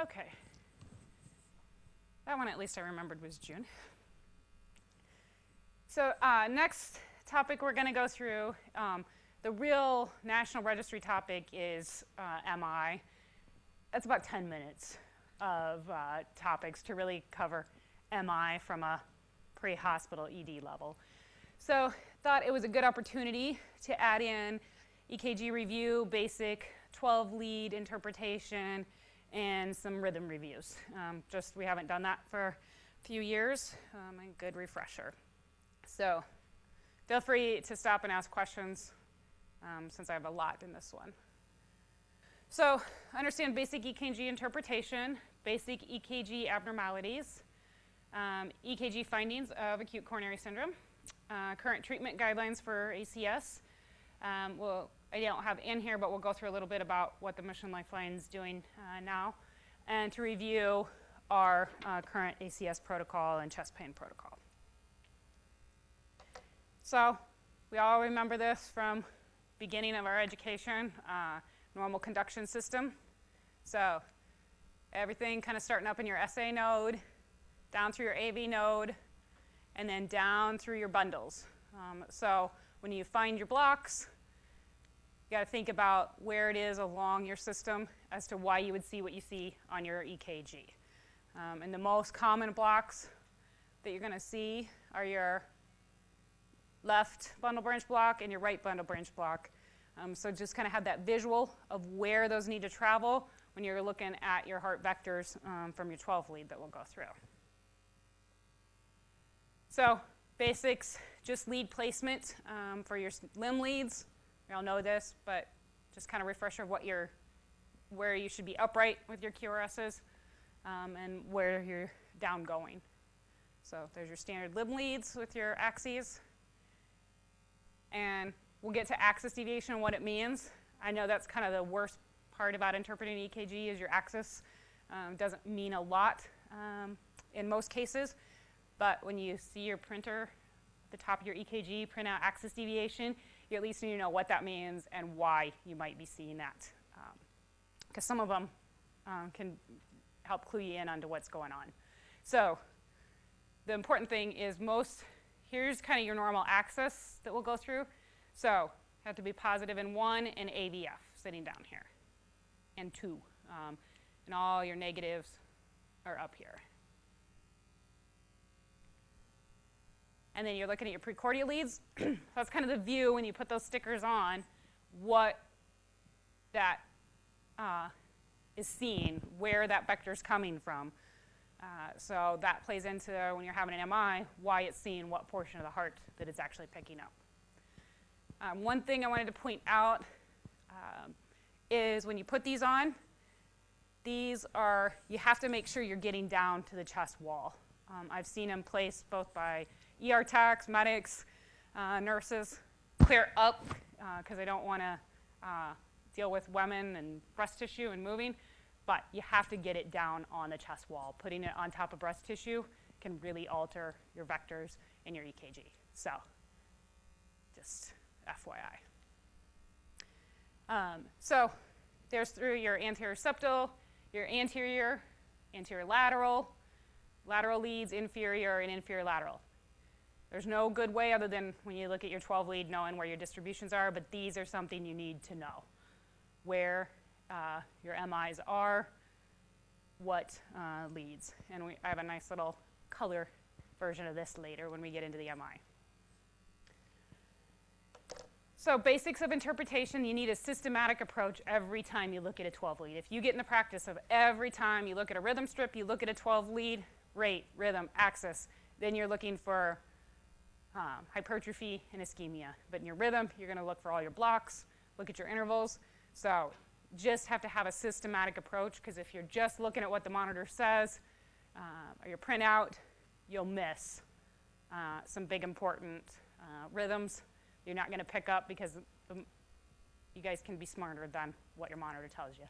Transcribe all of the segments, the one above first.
Okay. That one at least I remembered was June. So next topic we're going to go through, the real national registry topic is MI. That's about 10 minutes of topics to really cover MI from a pre-hospital ED level. So thought it was a good opportunity to add in EKG review, basic 12-lead interpretation, and some rhythm reviews. Just we haven't done that for a few years, a good refresher. So feel free to stop and ask questions since I have a lot in this one. So understand basic EKG interpretation, basic EKG abnormalities, EKG findings of acute coronary syndrome, current treatment guidelines for ACS. I don't have in here, but we'll go through a little bit about what the Mission Lifeline is doing now, and to review our current ACS protocol and chest pain protocol. So we all remember this from beginning of our education, normal conduction system. So everything kind of starting up in your SA node, down through your AV node, and then down through your bundles. So when you find your blocks, you got to think about where it is along your system as to why you would see what you see on your EKG. And the most common blocks that you're going to see are your left bundle branch block and your right bundle branch block. So just kind of have that visual of where those need to travel when you're looking at your heart vectors from your 12 lead that we'll go through. So basics, just lead placement for your limb leads. You all know this, but just kind of refresher of where you should be upright with your QRSs and where you're down going. So there's your standard limb leads with your axes. And we'll get to axis deviation and what it means. I know that's kind of the worst part about interpreting EKG is your axis. Doesn't mean a lot in most cases, but when you see your printer at the top of your EKG print out axis deviation, you at least need to know what that means and why you might be seeing that. Because some of them can help clue you in onto what's going on. So the important thing is here's kind of your normal axis that we'll go through. So have to be positive in 1 and AVF sitting down here, and 2. And all your negatives are up here. And then you're looking at your precordial leads. So that's kind of the view when you put those stickers on, what that is seen, where that vector is coming from. So that plays into, when you're having an MI, why it's seeing what portion of the heart that it's actually picking up. One thing I wanted to point out is when you put these on, you have to make sure you're getting down to the chest wall. I've seen them placed both by ER techs, medics, nurses, clear up because they don't want to deal with Wellen and breast tissue and moving, but you have to get it down on the chest wall. Putting it on top of breast tissue can really alter your vectors in your EKG. So just FYI. So there's through your anterior septal, your anterior lateral leads, inferior, and inferior lateral. There's no good way other than when you look at your 12 lead knowing where your distributions are, but these are something you need to know. Where your MIs are, what leads. And I have a nice little color version of this later when we get into the MI. So basics of interpretation, you need a systematic approach every time you look at a 12 lead. If you get in the practice of every time you look at a rhythm strip, you look at a 12 lead, rate, rhythm, axis, then you're looking for hypertrophy and ischemia. But in your rhythm, you're going to look for all your blocks, look at your intervals. So just have to have a systematic approach, because if you're just looking at what the monitor says or your printout, you'll miss some big important rhythms you're not going to pick up because you guys can be smarter than what your monitor tells you.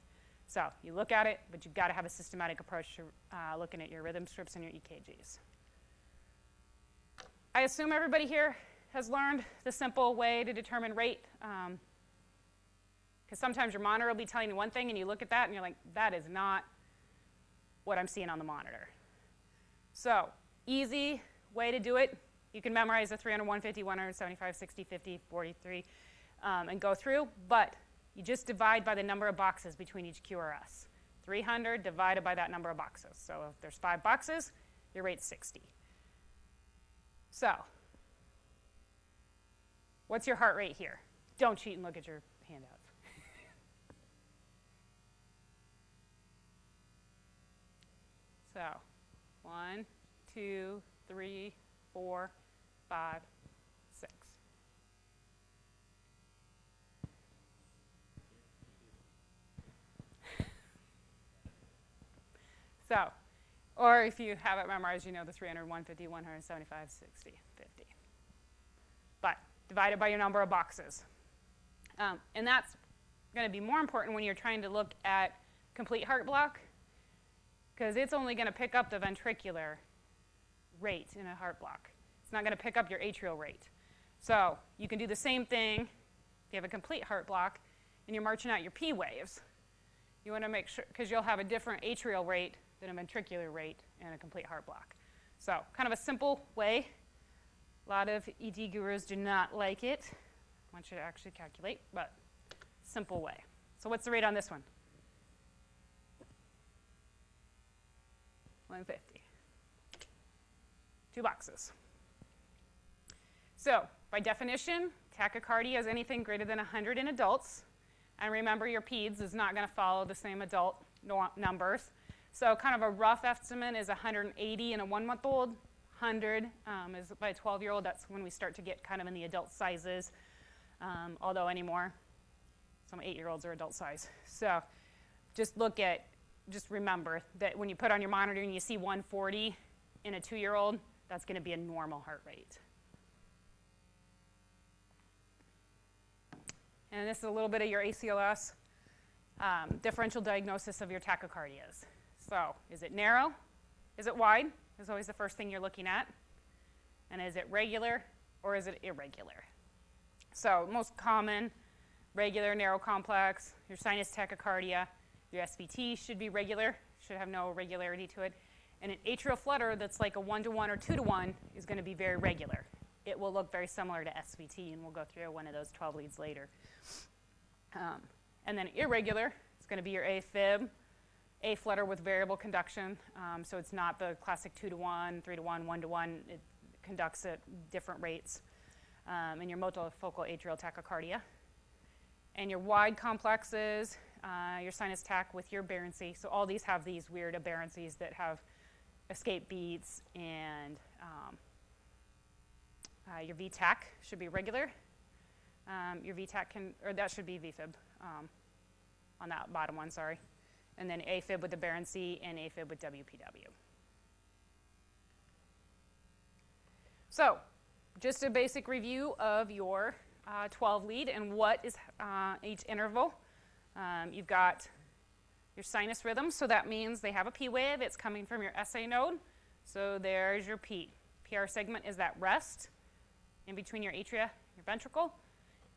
So you look at it, but you've got to have a systematic approach to looking at your rhythm strips and your EKGs. I assume everybody here has learned the simple way to determine rate, because sometimes your monitor will be telling you one thing and you look at that and you're like, that is not what I'm seeing on the monitor. So easy way to do it. You can memorize the 300, 150, 175, 60, 50, 43, and go through, but you just divide by the number of boxes between each QRS. 300 divided by that number of boxes. So if there's 5 boxes, your rate's 60. So what's your heart rate here? Don't cheat and look at your handouts. So 1, 2, 3, 4, 5, 6. So, or if you have it memorized, you know the 300, 150, 175, 60, 50. But divide it by your number of boxes. And that's going to be more important when you're trying to look at complete heart block, because it's only going to pick up the ventricular rate in a heart block. It's not going to pick up your atrial rate. So you can do the same thing if you have a complete heart block and you're marching out your P waves. You want to make sure, because you'll have a different atrial rate than a ventricular rate in a complete heart block. So kind of a simple way. A lot of ED gurus do not like it. I want you to actually calculate, but simple way. So what's the rate on this one? 150. 2 boxes. So by definition, tachycardia is anything greater than 100 in adults. And remember, your peds is not going to follow the same adult numbers. So kind of a rough estimate is 180 in a 1-month-old. 100 is by a 12-year-old. That's when we start to get kind of in the adult sizes. Although anymore, some 8-year-olds are adult size. So just remember that when you put on your monitor and you see 140 in a 2-year-old, that's going to be a normal heart rate. And this is a little bit of your ACLS differential diagnosis of your tachycardias. So is it narrow? Is it wide? Is always the first thing you're looking at. And is it regular or is it irregular? So most common, regular, narrow complex, your sinus tachycardia, your SVT should be regular, should have no irregularity to it. And an atrial flutter that's like a 1-to-1 or 2-to-1 is going to be very regular. It will look very similar to SVT, and we'll go through one of those 12 leads later. And then irregular, it's going to be your AFib, A flutter with variable conduction. So it's not the classic 2-to-1, 3-to-1, 1-to-1. It conducts at different rates. And your multifocal atrial tachycardia. And your wide complexes, your sinus tach with your aberrancy. So all these have these weird aberrancies that have escape beats, and your VTach should be regular. Your VTach that should be VFib on that bottom one, sorry. And then AFib with aberrancy and AFib with WPW. So just a basic review of your 12 lead and what is each interval. You've got your sinus rhythm, so that means they have a P wave. It's coming from your SA node. So there's your P. PR segment is that rest in between your atria, your ventricle.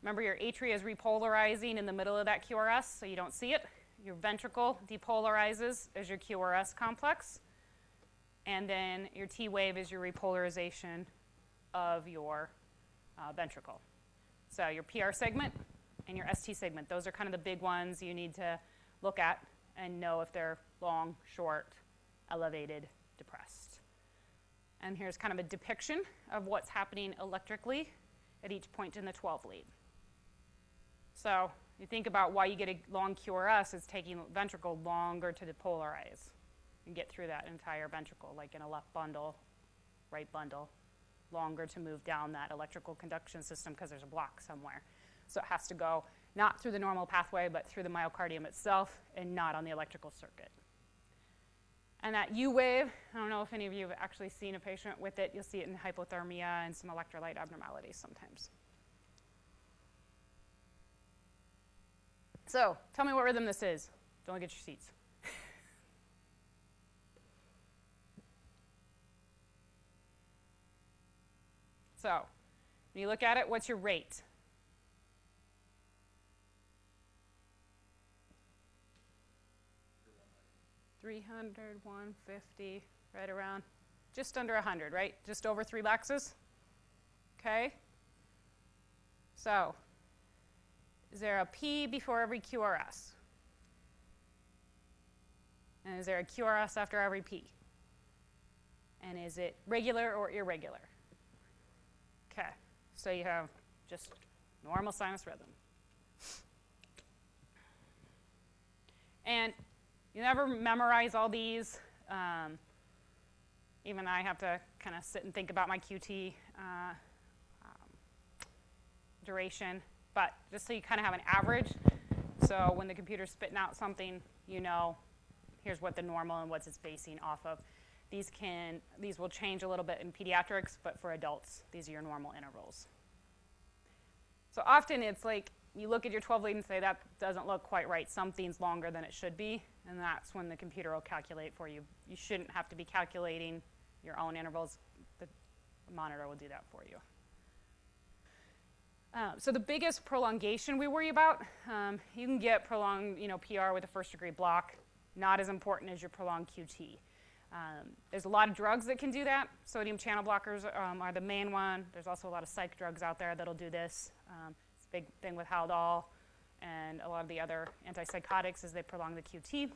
Remember, your atria is repolarizing in the middle of that QRS, so you don't see it. Your ventricle depolarizes as your QRS complex. And then your T wave is your repolarization of your ventricle. So your PR segment and your ST segment, those are kind of the big ones you need to look at and know if they're long, short, elevated, depressed. And here's kind of a depiction of what's happening electrically at each point in the 12 lead. So you think about why you get a long QRS, it's taking the ventricle longer to depolarize and get through that entire ventricle, like in a left bundle, right bundle, longer to move down that electrical conduction system because there's a block somewhere. So it has to go not through the normal pathway, but through the myocardium itself and not on the electrical circuit. And that U wave, I don't know if any of you have actually seen a patient with it. You'll see it in hypothermia and some electrolyte abnormalities sometimes. So tell me what rhythm this is. Don't look at your seats. So when you look at it, what's your rate? 300, 150, right around, just under 100, right? Just over 3 boxes. Okay? So, is there a P before every QRS? And is there a QRS after every P? And is it regular or irregular? Okay, so you have just normal sinus rhythm. And you never memorize all these. Even I have to kind of sit and think about my QT duration. But just so you kind of have an average, so when the computer's spitting out something, you know, here's what the normal and what's it's basing off of. These will change a little bit in pediatrics, but for adults, these are your normal intervals. So often it's like you look at your 12 lead and say, that doesn't look quite right. Something's longer than it should be, and that's when the computer will calculate for you. You shouldn't have to be calculating your own intervals. The monitor will do that for you. So the biggest prolongation we worry about, you can get prolonged PR with a first-degree block, not as important as your prolonged QT. There's a lot of drugs that can do that. Sodium channel blockers are the main one. There's also a lot of psych drugs out there that'll do this. It's a big thing with Haldol and a lot of the other antipsychotics is they prolong the QT.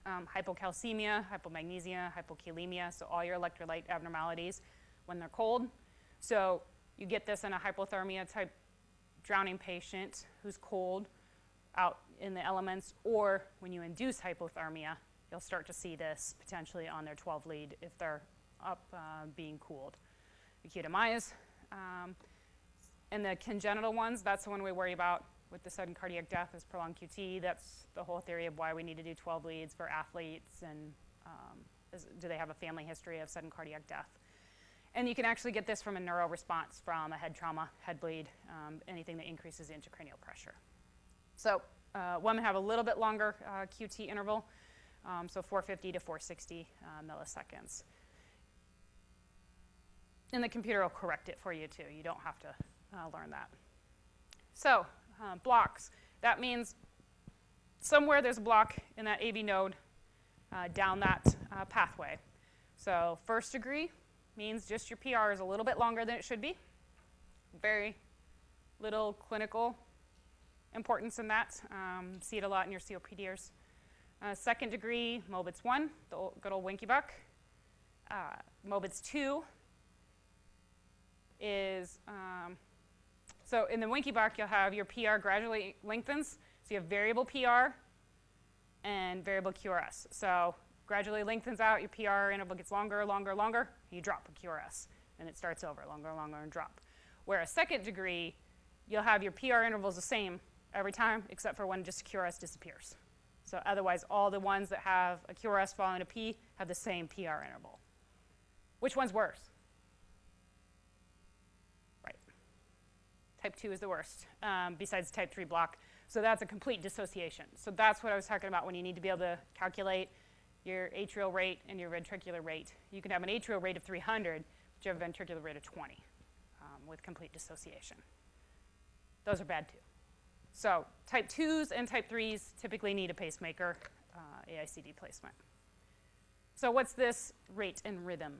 Hypocalcemia, hypomagnesia, hypokalemia, so all your electrolyte abnormalities when they're cold. So you get this in a hypothermia type drowning patient who's cold out in the elements, or when you induce hypothermia, you'll start to see this potentially on their 12 lead if they're up being cooled. Acute MIs. And the congenital ones, that's the one we worry about with the sudden cardiac death is prolonged QT. That's the whole theory of why we need to do 12 leads for athletes and do they have a family history of sudden cardiac death. And you can actually get this from a neuro response from a head trauma, head bleed, anything that increases the intracranial pressure. So women have a little bit longer QT interval, so 450 to 460 milliseconds. And the computer will correct it for you too. You don't have to learn that. So blocks, that means somewhere there's a block in that AV node down that pathway. So first degree means just your PR is a little bit longer than it should be. Very little clinical importance in that. See it a lot in your COPDers. Second degree, Mobitz 1, the good old Winky Buck. Mobitz 2 is, so in the Winky Buck, you'll have your PR gradually lengthens. So you have variable PR and variable QRS. So gradually lengthens out, your PR interval gets longer, longer, longer, you drop a QRS, and it starts over, longer, longer, and drop. Whereas second degree, you'll have your PR intervals the same every time, except for when just a QRS disappears. So otherwise, all the ones that have a QRS following a P have the same PR interval. Which one's worse? Right. Type 2 is the worst, besides type 3 block. So that's a complete dissociation. So that's what I was talking about when you need to be able to calculate your atrial rate and your ventricular rate. You can have an atrial rate of 300, but you have a ventricular rate of 20 with complete dissociation. Those are bad too. So type 2s and type 3s typically need a pacemaker, AICD placement. So what's this rate and rhythm?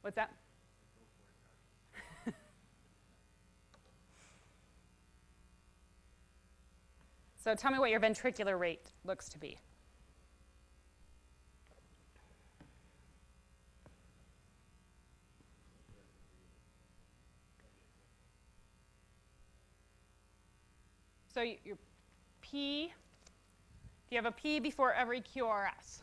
What's that? So tell me what your ventricular rate looks to be. So your P, do you have a P before every QRS?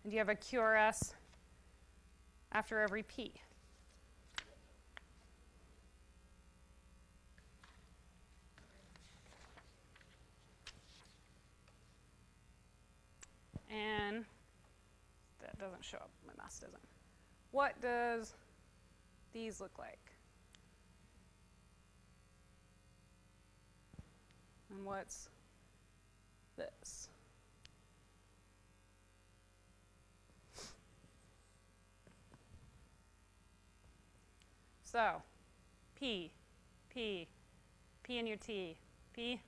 And do you have a QRS after every P? And that doesn't show up, my mouse doesn't. What does these look like? And what's this? So, P, P, P in your T, P,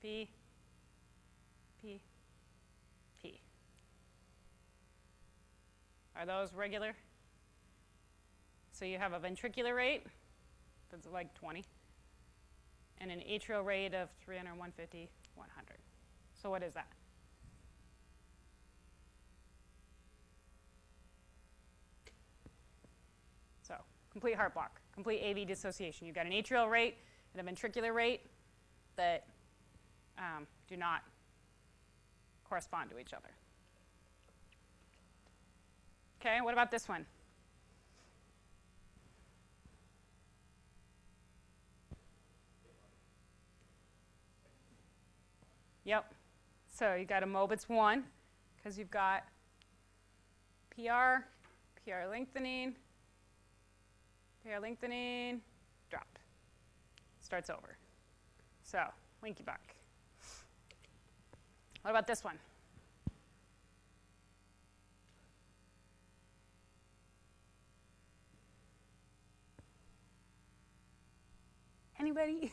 P, P, P. Are those regular? So you have a ventricular rate that's like 20, and an atrial rate of 300, 150, 100. So what is that? So complete heart block, complete AV dissociation. You've got an atrial rate and a ventricular rate that do not correspond to each other. Okay, what about this one? Yep. So you got a Mobitz 1 because you've got PR, PR lengthening, drop. Starts over. So, linky back. What about this one? Anybody?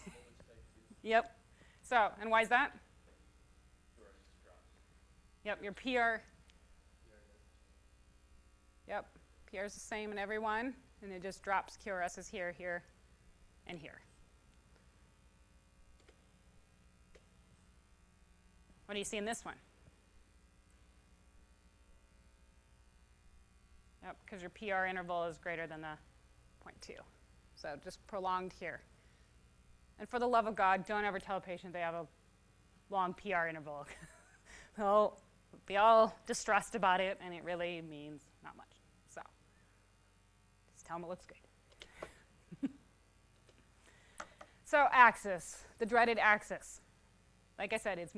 Yep. So, and why is that? Yep, your PR. Yep, PR is the same in everyone, and it just drops. QRS is here, here, and here. What do you see in this one? Yep, because your PR interval is greater than the 0.2. So just prolonged here. And for the love of God, don't ever tell a patient they have a long PR interval. They'll be all distressed about it, and it really means not much. So just tell them it looks good. So axis, the dreaded axis. Like I said, it's,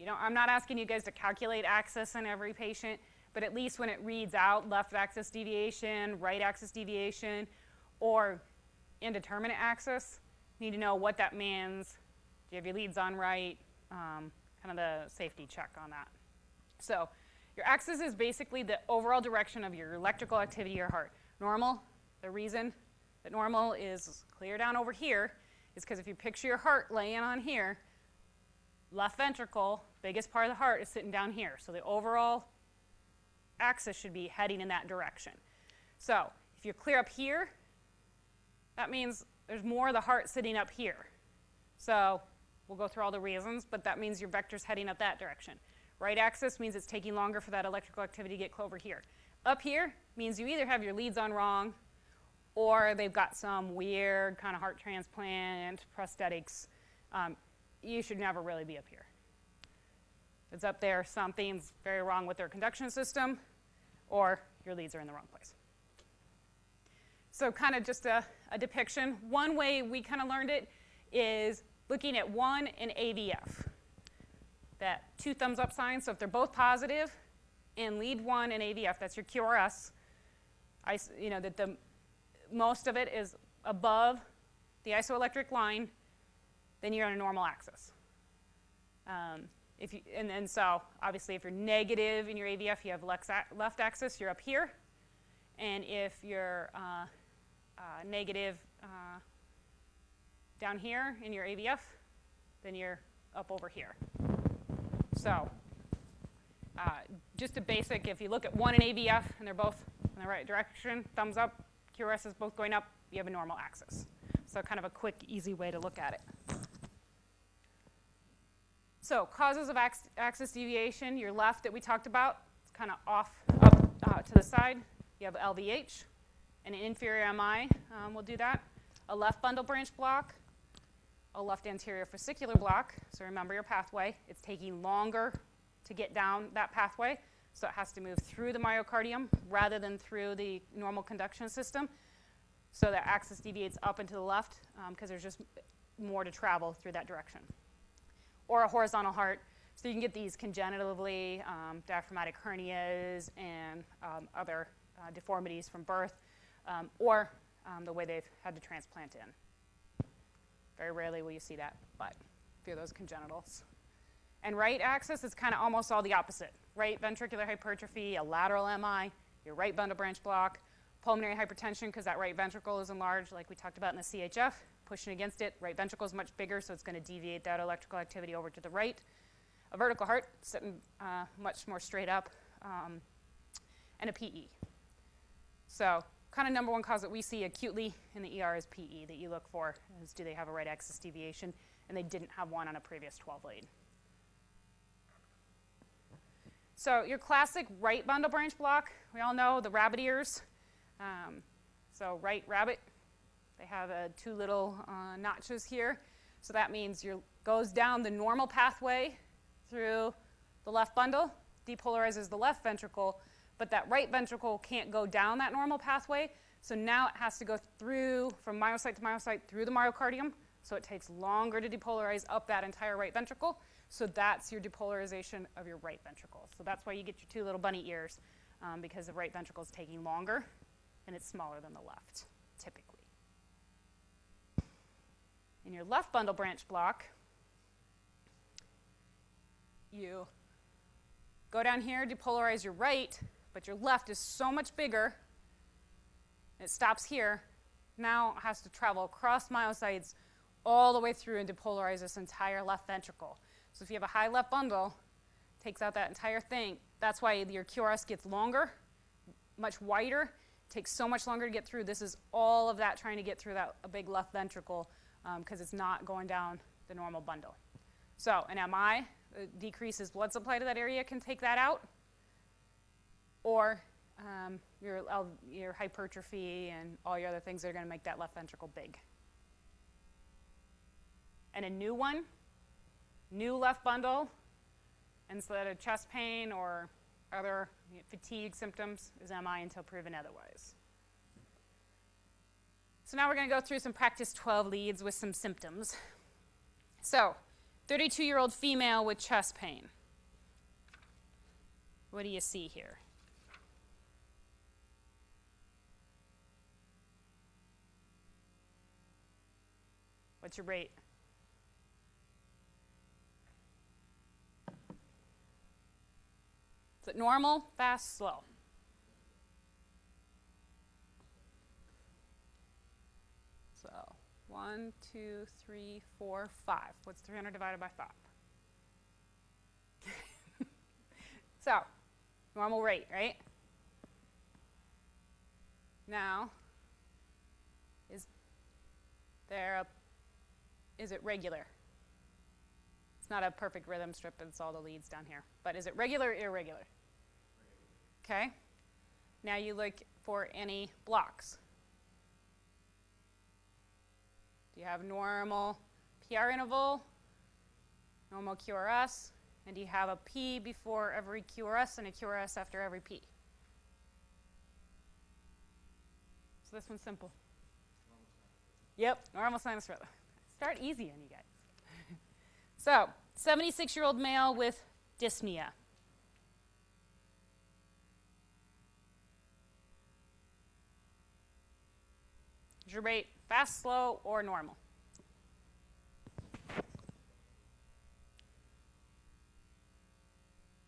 I'm not asking you guys to calculate axis in every patient, but at least when it reads out left axis deviation, right axis deviation, or indeterminate axis, you need to know what that means. Do you have your leads on right? Kind of the safety check on that. So your axis is basically the overall direction of your electrical activity of your heart. Normal, the reason that normal is clear down over here is because if you picture your heart laying on here, left ventricle, biggest part of the heart, is sitting down here. So the overall axis should be heading in that direction. So if you're clear up here, that means there's more of the heart sitting up here. So we'll go through all the reasons, but that means your vector's heading up that direction. Right axis means it's taking longer for that electrical activity to get over here. Up here means you either have your leads on wrong, or they've got some weird kind of heart transplant, prosthetics. You should never really be up here. If it's up there, something's very wrong with their conduction system, or your leads are in the wrong place. So kind of just a depiction. One way we kind of learned it is looking at 1 and AVF. That 2 thumbs up sign, so if they're both positive in lead 1 and AVF, that's your QRS, that the most of it is above the isoelectric line, then you're on a normal axis. And so obviously if you're negative in your AVF, you have left axis, you're up here. And if you're negative down here in your AVF, then you're up over here. So just a basic, if you look at 1 and AVF and they're both in the right direction, thumbs up, QRS is both going up, you have a normal axis. So kind of a quick, easy way to look at it. So causes of axis deviation, your left that we talked about, it's kind of off, up to the side. You have LVH, and an inferior MI will do that. A left bundle branch block, a left anterior fascicular block. So remember your pathway. It's taking longer to get down that pathway, so it has to move through the myocardium rather than through the normal conduction system. So that axis deviates up and to the left because there's just more to travel through that direction. Or a horizontal heart. So you can get these congenitally, diaphragmatic hernias and other deformities from birth, or the way they've had to transplant in. Very rarely will you see that, but a few of those congenitals. And right axis is kind of almost all the opposite. Right ventricular hypertrophy, a lateral MI, your right bundle branch block, pulmonary hypertension because that right ventricle is enlarged, like we talked about in the CHF, pushing against it. Right ventricle is much bigger, so it's going to deviate that electrical activity over to the right. A vertical heart, sitting much more straight up, and a PE. So kind of number one cause that we see acutely in the ER is PE that you look for, is do they have a right axis deviation, and they didn't have one on a previous 12 lead. So your classic right bundle branch block, we all know the rabbit ears. So right rabbit, they have two little notches here. So that means it goes down the normal pathway through the left bundle, depolarizes the left ventricle, but that right ventricle can't go down that normal pathway. So now it has to go through, from myocyte to myocyte, through the myocardium. So it takes longer to depolarize up that entire right ventricle. So that's your depolarization of your right ventricle. So that's why you get your two little bunny ears, because the right ventricle is taking longer, and it's smaller than the left, typically. In your left bundle branch block, you go down here, depolarize your right, but your left is so much bigger, it stops here, now it has to travel across myocytes all the way through and depolarize this entire left ventricle. So if you have a high left bundle, takes out that entire thing. That's why your QRS gets longer, much wider, takes so much longer to get through. This is all of that trying to get through that a big left ventricle because it's not going down the normal bundle. So an MI decreases blood supply to that area, can take that out, or your hypertrophy and all your other things that are going to make that left ventricle big. And a new one, new left bundle, instead of chest pain or other fatigue symptoms, is MI until proven otherwise. So now we're going to go through some practice 12 leads with some symptoms. So 32-year-old female with chest pain. What do you see here? What's your rate? Is it normal, fast, slow? So 1, 2, 3, 4, 5. What's 300 divided by 5? So, normal rate, right? Now, is it regular? It's not a perfect rhythm strip, it's all the leads down here. But is it regular or irregular? Okay. Now you look for any blocks. Do you have normal PR interval, normal QRS, and do you have a P before every QRS and a QRS after every P? So this one's simple. Yep, normal sinus rhythm. Start easy on you guys. So, 76-year-old male with dyspnea. Is your rate fast, slow, or normal?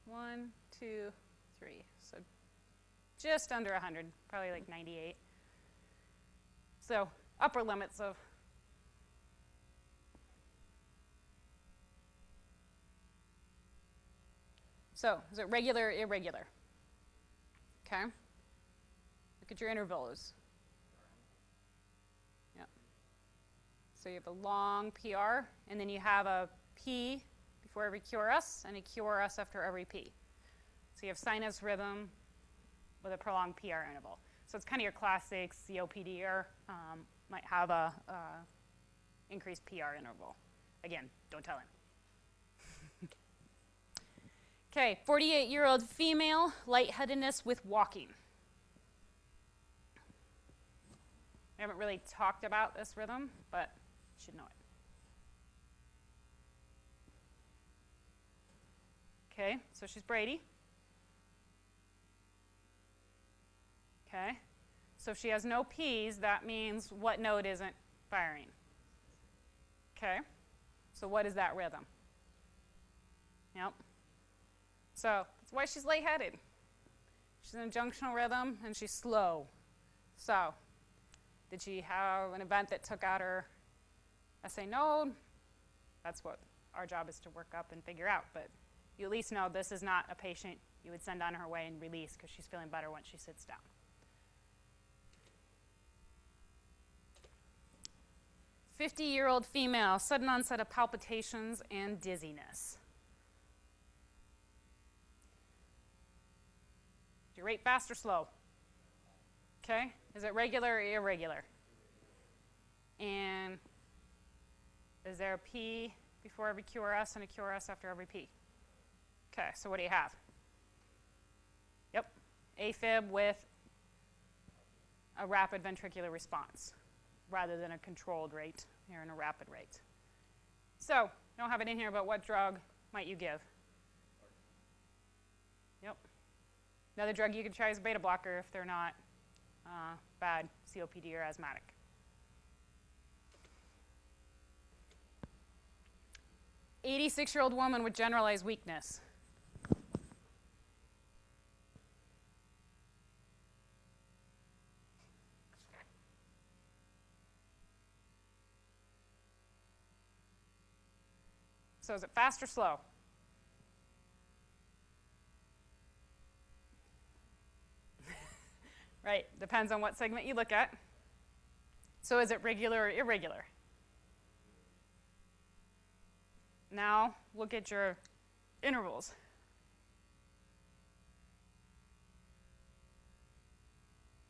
One, 2, 3. So just under 100, probably like 98. So upper limits of So, is it regular or irregular? Okay. Look at your intervals. Yep. So you have a long PR, and then you have a P before every QRS and a QRS after every P. So you have sinus rhythm with a prolonged PR interval. So it's kind of your classic COPD or might have a increased PR interval. Again, don't tell him. Okay, 48-year-old female, lightheadedness with walking. I haven't really talked about this rhythm, but you should know it. Okay, so she's Brady. Okay, so if she has no P's, that means what node isn't firing? Okay, so what is that rhythm? Yep. So that's why she's lightheaded. She's in a junctional rhythm, and she's slow. So, did she have an event that took out her SA node? That's what our job is to work up and figure out. But you at least know this is not a patient you would send on her way and release because she's feeling better once she sits down. 50-year-old female, sudden onset of palpitations and dizziness. Do you rate fast or slow? Okay. Is it regular or irregular? And is there a P before every QRS and a QRS after every P? Okay, so what do you have? Yep, AFib with a rapid ventricular response rather than a controlled rate. You're in a rapid rate. So, you don't have it in here, but what drug might you give? Yep. Another drug you could try is a beta blocker if they're not bad COPD or asthmatic. "86-year-old woman with generalized weakness." So is it fast or slow? Right, depends on what segment you look at. So is it regular or irregular? Now look at your intervals.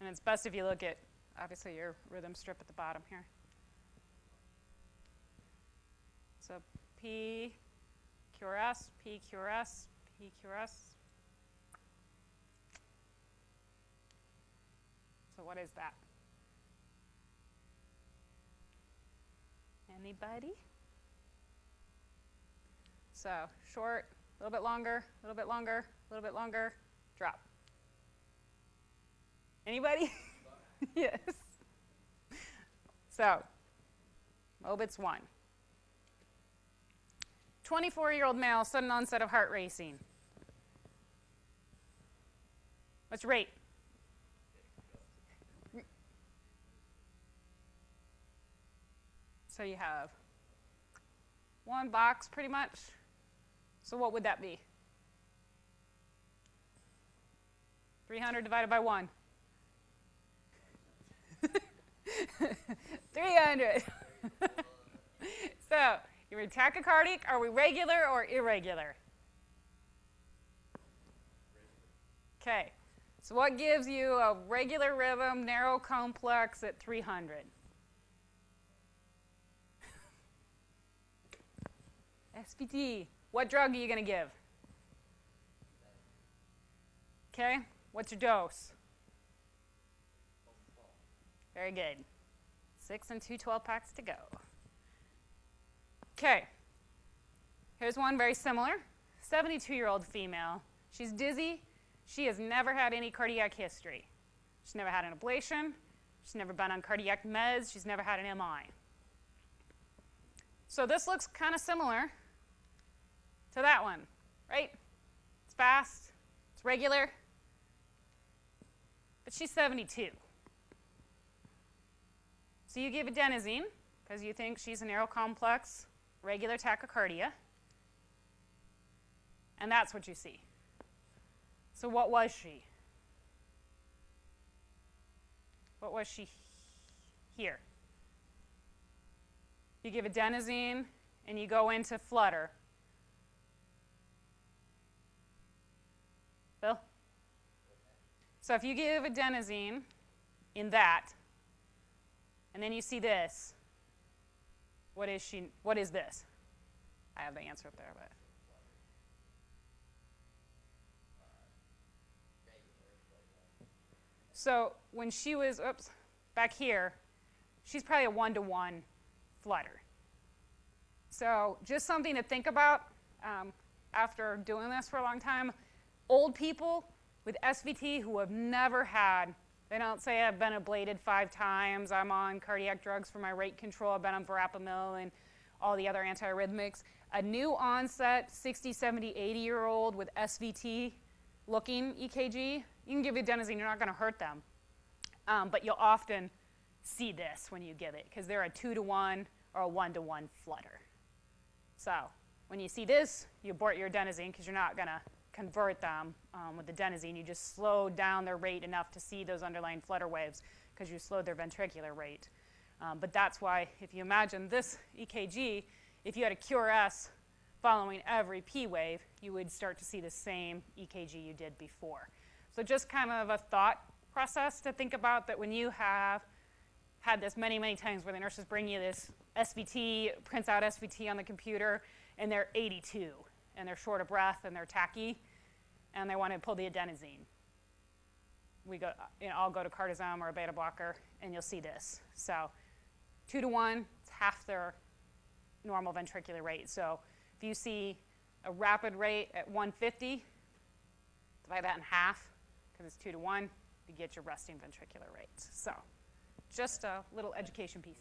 And it's best if you look at, obviously, your rhythm strip at the bottom here. So P, QRS, P, QRS, P, QRS. So what is that? Anybody? So short, a little bit longer, a little bit longer, a little bit longer, drop. Anybody? Yes. So, Mobitz 1. 24-year-old male, sudden onset of heart racing. What's your rate? So you have one box pretty much. So what would that be? 300 divided by 1. 300. So, you're tachycardic. Are we regular or irregular? Okay. So what gives you a regular rhythm, narrow complex at 300? SVT. What drug are you going to give? Okay. What's your dose? Very good. 6 and 2 12-packs to go. Okay. Here's one very similar. 72-year-old female. She's dizzy. She has never had any cardiac history. She's never had an ablation. She's never been on cardiac meds. She's never had an MI. So this looks kind of similar to that one, right? It's fast. It's regular. But she's 72. So you give adenosine because you think she's a narrow complex, regular tachycardia. And that's what you see. So what was she? What was she here? You give adenosine and you go into flutter. Bill? So if you give adenosine in that, and then you see this, what is she? What is this? I have the answer up there, but. So when she was, back here, she's probably a 1-to-1 flutter. So just something to think about after doing this for a long time. Old people with SVT who have never had, they don't say I've been ablated 5 times, I'm on cardiac drugs for my rate control, I've been on verapamil and all the other antiarrhythmics. A new onset 60, 70, 80-year-old with SVT looking EKG, you can give adenosine, you're not going to hurt them. But you'll often see this when you give it, because they're a 2-to-1 or a 1-to-1 flutter. So when you see this, you abort your adenosine, because you're not going to convert them with adenosine. You just slow down their rate enough to see those underlying flutter waves, because you slowed their ventricular rate. But that's why, if you imagine this EKG, if you had a QRS following every P wave, you would start to see the same EKG you did before. So just kind of a thought process to think about, that when you have had this many, many times where the nurses bring you this SVT, prints out SVT on the computer, and they're 82, and they're short of breath, and they're tachy, and they want to pull the adenosine. I'll go to cardizem or a beta blocker, and you'll see this. So 2-to-1, it's half their normal ventricular rate. So if you see a rapid rate at 150, divide that in half, because it's 2-to-1, you get your resting ventricular rates. So just a little education piece.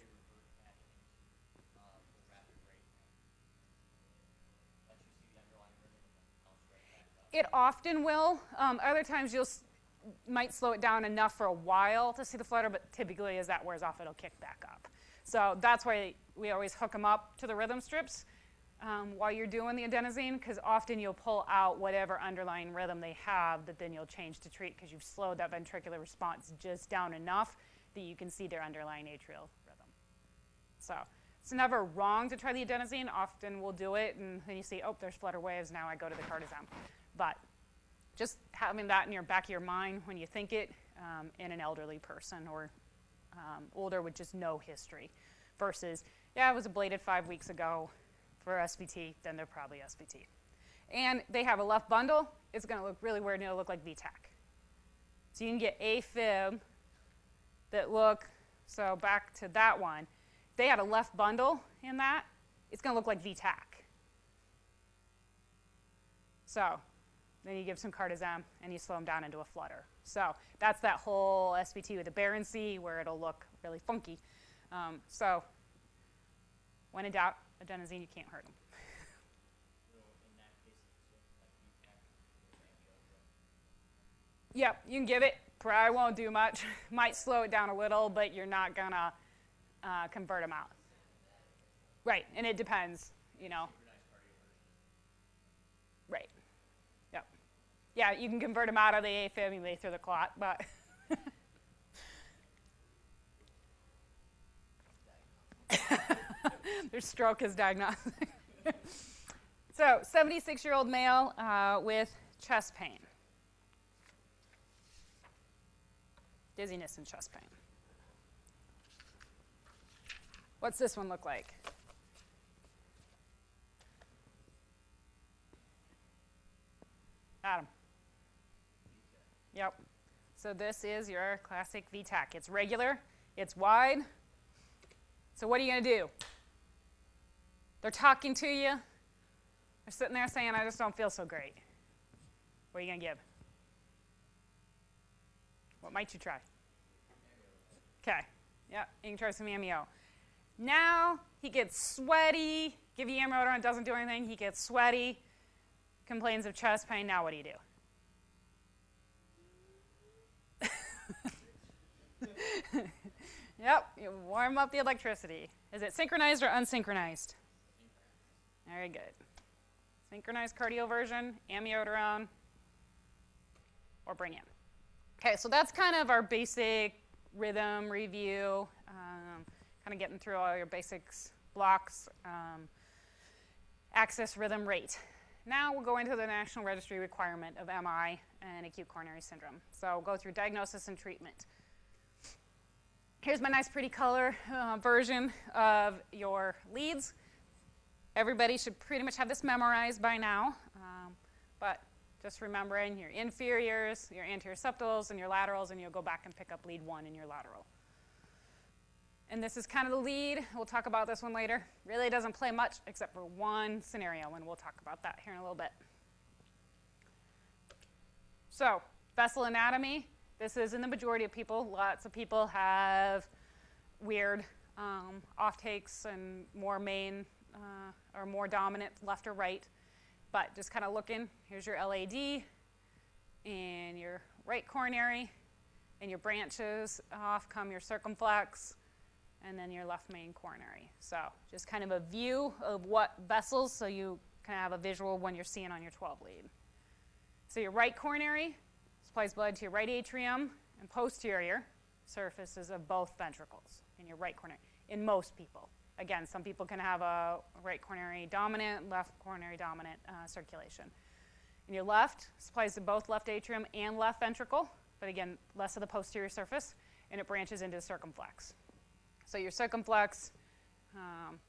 It often will. Other times might slow it down enough for a while to see the flutter, but typically as that wears off, it'll kick back up. So that's why we always hook them up to the rhythm strips while you're doing the adenosine, because often you'll pull out whatever underlying rhythm they have that then you'll change to treat, because you've slowed that ventricular response just down enough that you can see their underlying atrial rhythm. So it's never wrong to try the adenosine. Often we'll do it, and then you see, oh, there's flutter waves, now I go to the cardizem. But just having that in your back of your mind when you think it in an elderly person or older with just no history versus, yeah, I was ablated 5 weeks ago for SVT, then they're probably SVT. And they have a left bundle. It's going to look really weird, and it'll look like VTAC. So you can get AFib that look, so back to that one, if they had a left bundle in that, it's going to look like VTAC. So then you give some cardizem, and you slow them down into a flutter. So that's that whole SVT with the Barron-C where it'll look really funky. So when in doubt, adenosine, you can't hurt them. Yep, you can give it. Probably won't do much. Might slow it down a little, but you're not going to convert them out. Right, and it depends, Right. Yep. Yeah, you can convert them out of the AFib, you may through the clot, but their stroke is diagnostic. So, 76-year-old male with chest pain. Dizziness and chest pain. What's this one look like? Adam. Yep. So this is your classic VTAC. It's regular, it's wide. So what are you going to do? They're talking to you. They're sitting there saying, I just don't feel so great. What are you going to give? What might you try? Okay. Yeah, you can try some amio. Now he gets sweaty. Give you amiodarone, it doesn't do anything. He gets sweaty, complains of chest pain. Now what do you do? Yep, you warm up the electricity. Is it synchronized or unsynchronized? Very good. Synchronized cardioversion, amiodarone, or bring in. Okay, so that's kind of our basic rhythm review, kind of getting through all your basics, blocks, access rhythm rate. Now we'll go into the National Registry requirement of MI and acute coronary syndrome. So we'll go through diagnosis and treatment. Here's my nice pretty color version of your leads. Everybody should pretty much have this memorized by now, but just remembering your inferiors, your anterior septals, and your laterals, and you'll go back and pick up lead 1 in your lateral. And this is kind of the lead. We'll talk about this one later. Really doesn't play much except for one scenario, and we'll talk about that here in a little bit. So, vessel anatomy. This is in the majority of people. Lots of people have weird offtakes and more main or more dominant left or right. But just kind of looking, here's your LAD and your right coronary and your branches off come your circumflex, and then your left main coronary. So just kind of a view of what vessels, so you kind of have a visual when you're seeing on your 12 lead. So your right coronary supplies blood to your right atrium and posterior surfaces of both ventricles in your right coronary, in most people. Again, some people can have a right coronary dominant, left coronary dominant circulation. And your left supplies to both left atrium and left ventricle, but again, less of the posterior surface, and it branches into the circumflex. So your circumflex,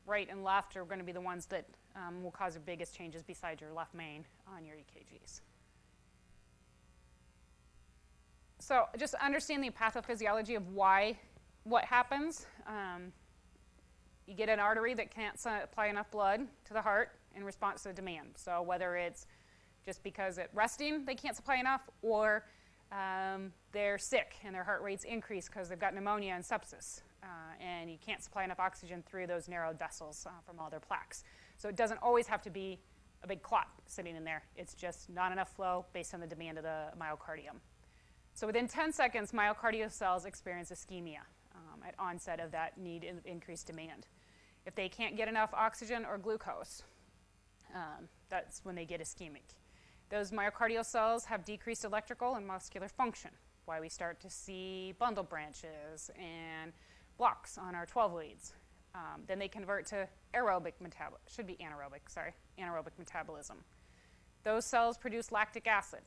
right and left, are going to be the ones that will cause the biggest changes besides your left main on your EKGs. So just understand the pathophysiology of what happens. You get an artery that can't supply enough blood to the heart in response to the demand. So whether it's just because at resting they can't supply enough, or they're sick and their heart rates increase because they've got pneumonia and sepsis, and you can't supply enough oxygen through those narrowed vessels from all their plaques. So it doesn't always have to be a big clot sitting in there. It's just not enough flow based on the demand of the myocardium. So within 10 seconds, myocardial cells experience ischemia at onset of that need of increased demand. If they can't get enough oxygen or glucose, that's when they get ischemic. Those myocardial cells have decreased electrical and muscular function, why we start to see bundle branches and blocks on our 12 leads. Then they convert to anaerobic metabolism. Those cells produce lactic acid.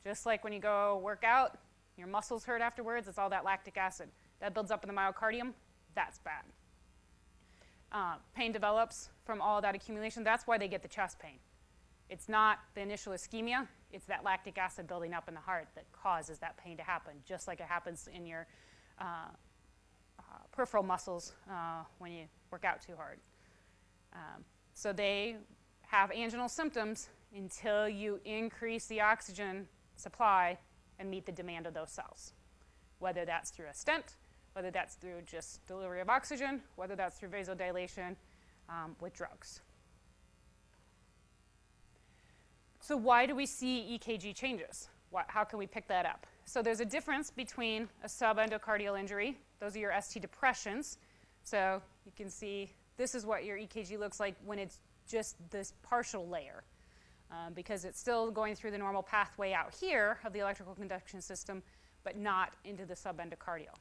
Just like when you go work out, your muscles hurt afterwards, it's all that lactic acid. That builds up in the myocardium, that's bad. Pain develops from all that accumulation. That's why they get the chest pain. It's not the initial ischemia, it's that lactic acid building up in the heart that causes that pain to happen, just like it happens in your peripheral muscles when you work out too hard. So they have anginal symptoms until you increase the oxygen supply and meet the demand of those cells, whether that's through a stent, whether that's through just delivery of oxygen, whether that's through vasodilation with drugs. So why do we see EKG changes? How can we pick that up? So there's a difference between a subendocardial injury. Those are your ST depressions. So you can see this is what your EKG looks like when it's just this partial layer, because it's still going through the normal pathway out here of the electrical conduction system, but not into the subendocardial.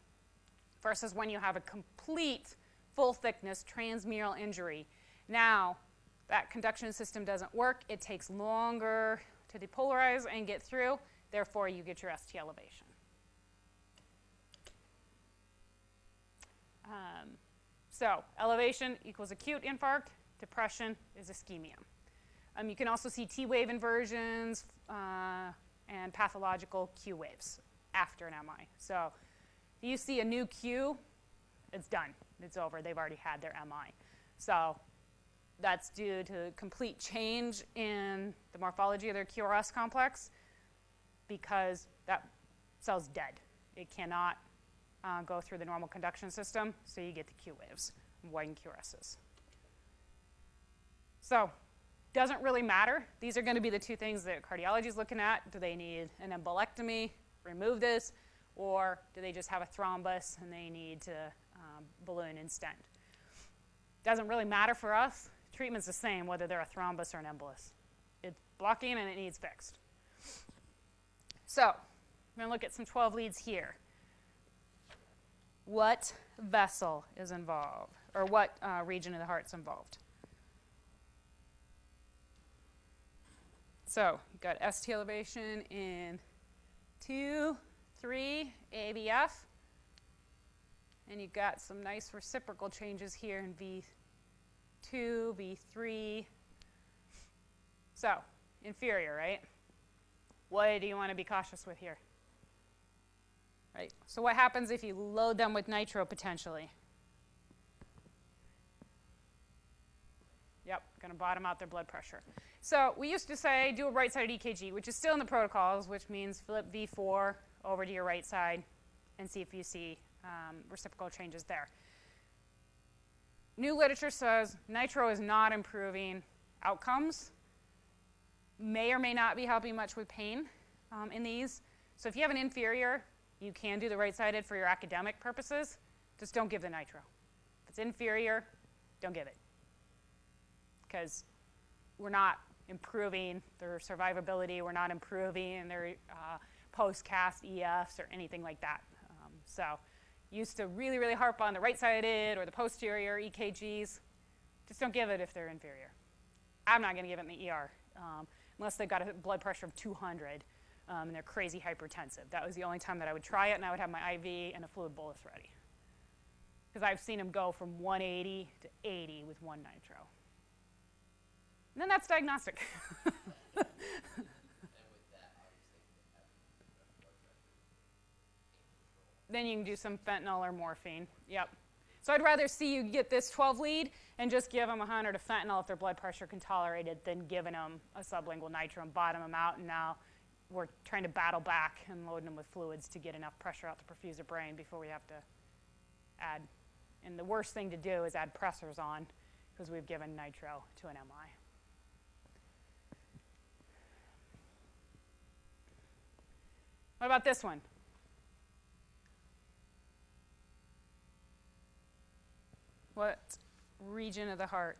Versus when you have a complete full thickness transmural injury. Now, that conduction system doesn't work. It takes longer to depolarize and get through. Therefore, you get your ST elevation. So elevation equals acute infarct. Depression is ischemia. You can also see T-wave inversions and pathological Q waves after an MI. So if you see a new Q, it's done. It's over. They've already had their MI. So that's due to complete change in the morphology of their QRS complex because that cell's dead. It cannot go through the normal conduction system, so you get the Q waves, widened QRSs. So doesn't really matter. These are going to be the two things that cardiology is looking at. Do they need an embolectomy, remove this, or do they just have a thrombus and they need to balloon and stent? Doesn't really matter for us. Treatment's the same whether they're a thrombus or an embolus. It's blocking and it needs fixed. So I'm going to look at some 12 leads here. What vessel is involved, or what region of the heart's involved? So you've got ST elevation in 2, 3, ABF, and you've got some nice reciprocal changes here in V2, V3. So inferior, right? What do you want to be cautious with here? Right. So what happens if you load them with nitro potentially? Yep, going to bottom out their blood pressure. So we used to say do a right-sided EKG, which is still in the protocols, which means flip V4 over to your right side and see if you see reciprocal changes there. New literature says nitro is not improving outcomes, may or may not be helping much with pain in these. So if you have an inferior, You can do the right-sided for your academic purposes. Just don't give the nitro. If it's inferior, don't give it. Because we're not improving their survivability. We're not improving their post-cast EFs or anything like that. So used to really, really harp on the right-sided or the posterior EKGs. Just don't give it if they're inferior. I'm not going to give it in the ER unless they've got a blood pressure of 200 and they're crazy hypertensive. That was the only time that I would try it, and I would have my IV and a fluid bolus ready. Because I've seen them go from 180 to 80 with one nitro. And then that's diagnostic. Then you can do some fentanyl or morphine. Yep. So I'd rather see you get this 12 lead and just give them 100 of fentanyl if their blood pressure can tolerate it than giving them a sublingual nitro and bottom them out. And now we're trying to battle back and loading them with fluids to get enough pressure out to perfuse the brain before we have to add. And the worst thing to do is add pressors on because we've given nitro to an MI. What about this one? What region of the heart?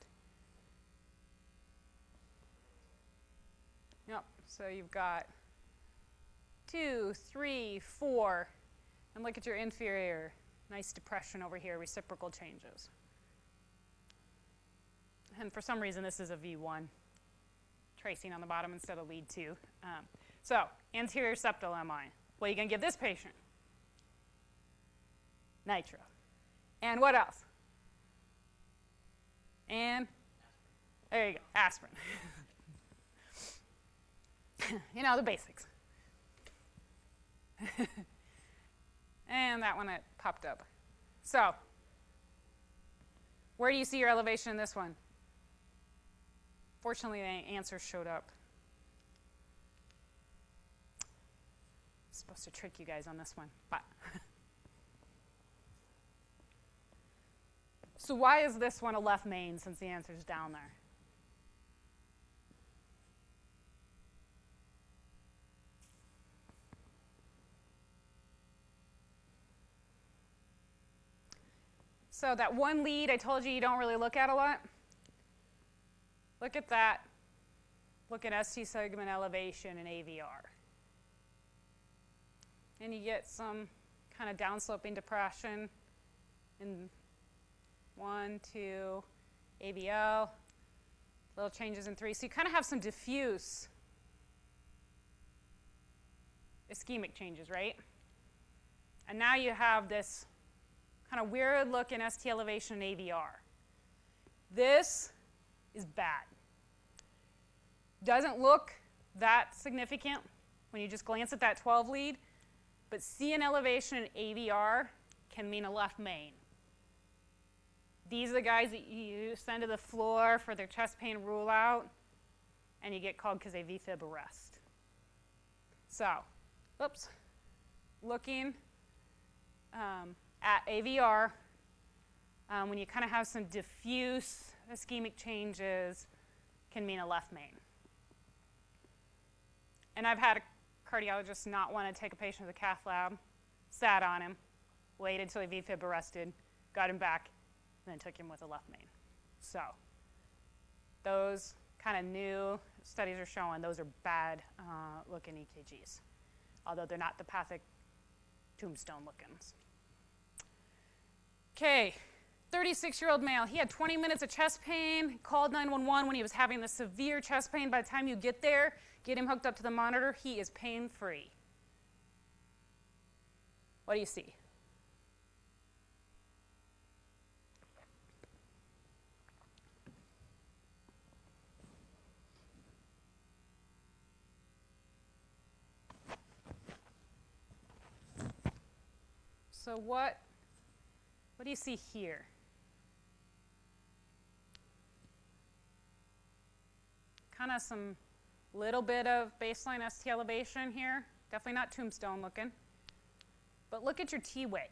Yep, so you've got 2, 3, 4, and look at your inferior. Nice depression over here, reciprocal changes. And for some reason, this is a V1, tracing on the bottom instead of lead 2. So, anterior septal MI. What are you going to give this patient? Nitro. And what else? And there you go, aspirin. You know, the basics. And that one that popped up. So, where do you see your elevation in this one? Fortunately, the answer showed up. I'm supposed to trick you guys on this one, but. So why is this one a left main since the answer is down there? So that one lead I told you don't really look at a lot. Look at that. Look at ST segment elevation and AVR. And you get some kind of downsloping depression in 1, 2, AVL, little changes in 3. So you kind of have some diffuse ischemic changes, right? And now you have this kind of weird look in ST elevation and AVR. This is bad. Doesn't look that significant when you just glance at that 12 lead, but seeing elevation in AVR can mean a left main. These are the guys that you send to the floor for their chest pain rule out, and you get called because they V-fib arrest. So, oops, looking at AVR, when you kind of have some diffuse ischemic changes, can mean a left main. And I've had a cardiologist not want to take a patient to the cath lab, sat on him, waited until he V-fib arrested, got him back, and then took him with a left main. So those kind of new studies are showing those are bad looking EKGs, although they're not the pathic tombstone lookings. Okay, 36-year-old male. He had 20 minutes of chest pain, called 911 when he was having the severe chest pain. By the time you get there, get him hooked up to the monitor, he is pain-free. What do you see? So what do you see here? Kind of some little bit of baseline ST elevation here. Definitely not tombstone looking. But look at your T wave.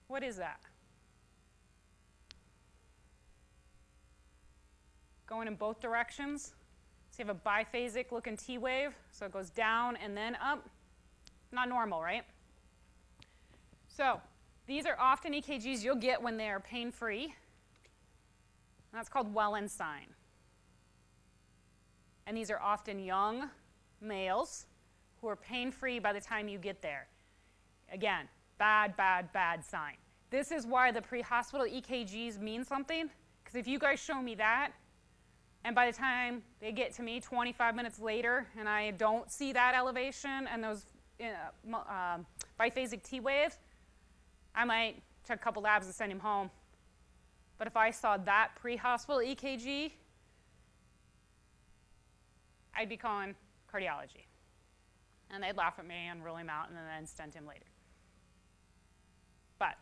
What is that? Going in both directions. So you have a biphasic looking T wave. So it goes down and then up. Not normal, right? So these are often EKGs you'll get when they're pain-free. That's called Wellen sign. And these are often young males who are pain-free by the time you get there. Again, bad, bad, bad sign. This is why the pre-hospital EKGs mean something, because if you guys show me that, and by the time they get to me 25 minutes later and I don't see that elevation and those biphasic T waves, I might check a couple labs and send him home. But if I saw that pre-hospital EKG, I'd be calling cardiology. And they'd laugh at me and rule him out and then stent him later. But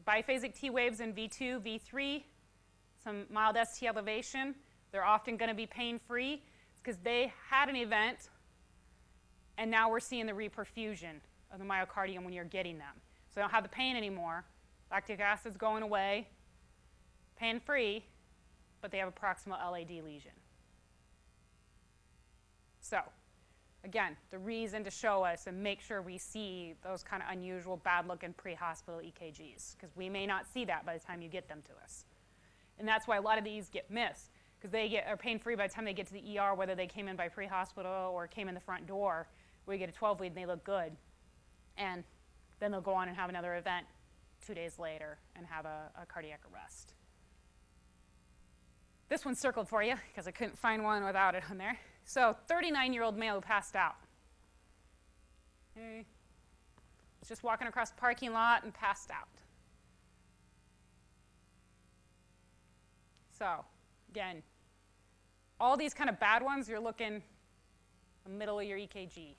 biphasic T waves in V2, V3, some mild ST elevation, they're often going to be pain-free because they had an event, and now we're seeing the reperfusion of the myocardium when you're getting them. So they don't have the pain anymore. Lactic acid's going away, pain-free, but they have a proximal LAD lesion. So, again, the reason to show us and make sure we see those kind of unusual, bad-looking pre-hospital EKGs, because we may not see that by the time you get them to us. And that's why a lot of these get missed, because they are pain-free by the time they get to the ER, whether they came in by pre-hospital or came in the front door, where you get a 12 lead and they look good. And then they'll go on and have another event 2 days later and have a cardiac arrest. This one's circled for you, because I couldn't find one without it on there. So, 39-year-old male who passed out. Okay. Was just walking across the parking lot and passed out. So, again, all these kind of bad ones, you're looking in the middle of your EKG.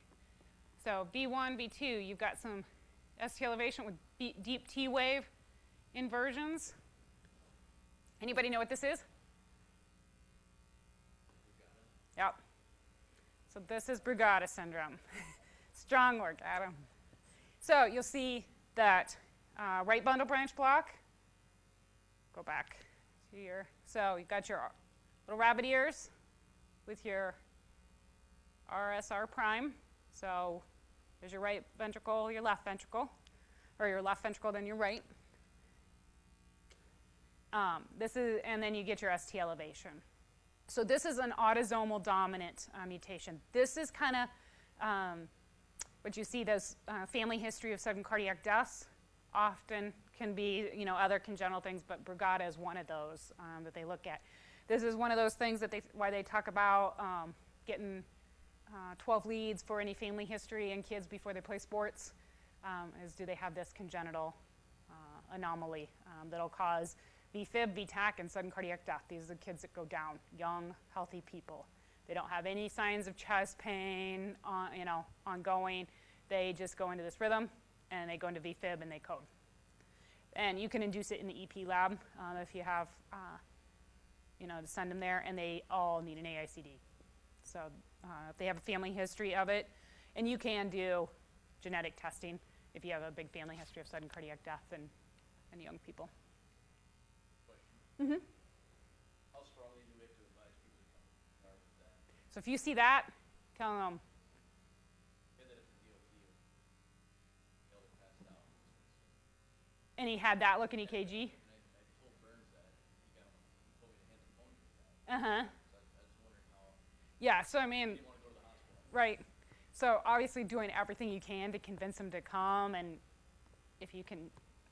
So, V1, V2, you've got some ST elevation with deep T wave inversions. Anybody know what this is? Yep. So this is Brugada Syndrome. Strong work, Adam. So you'll see that right bundle branch block. Go back to your, so you've got your little rabbit ears with your RSR prime. So there's your right ventricle, your left ventricle, or your left ventricle, then your right. And then you get your ST elevation. So this is an autosomal dominant mutation. This is kind of what you see, those family history of sudden cardiac deaths often can be, other congenital things, but Brugada is one of those that they look at. This is one of those things that why they talk about getting 12 leads for any family history in kids before they play sports, is do they have this congenital anomaly that'll cause VFib, VTAC, and sudden cardiac death. These are the kids that go down, young, healthy people. They don't have any signs of chest pain, ongoing. They just go into this rhythm, and they go into VFib, and they code. And you can induce it in the EP lab if you have, to send them there, and they all need an AICD. So if they have a family history of it, and you can do genetic testing if you have a big family history of sudden cardiac death in young people. Mm-hmm. How strongly do we have to advise people to come armed with that? So if you see that, tell them. And that if the DOT passed out. And he had that looking EKG? And I told Burns that he told me to hand the phone to the guy. Uh-huh. So I was wondering how. Yeah, so I mean. He didn't want to go to the hospital. Right. So obviously doing everything you can to convince them to come, and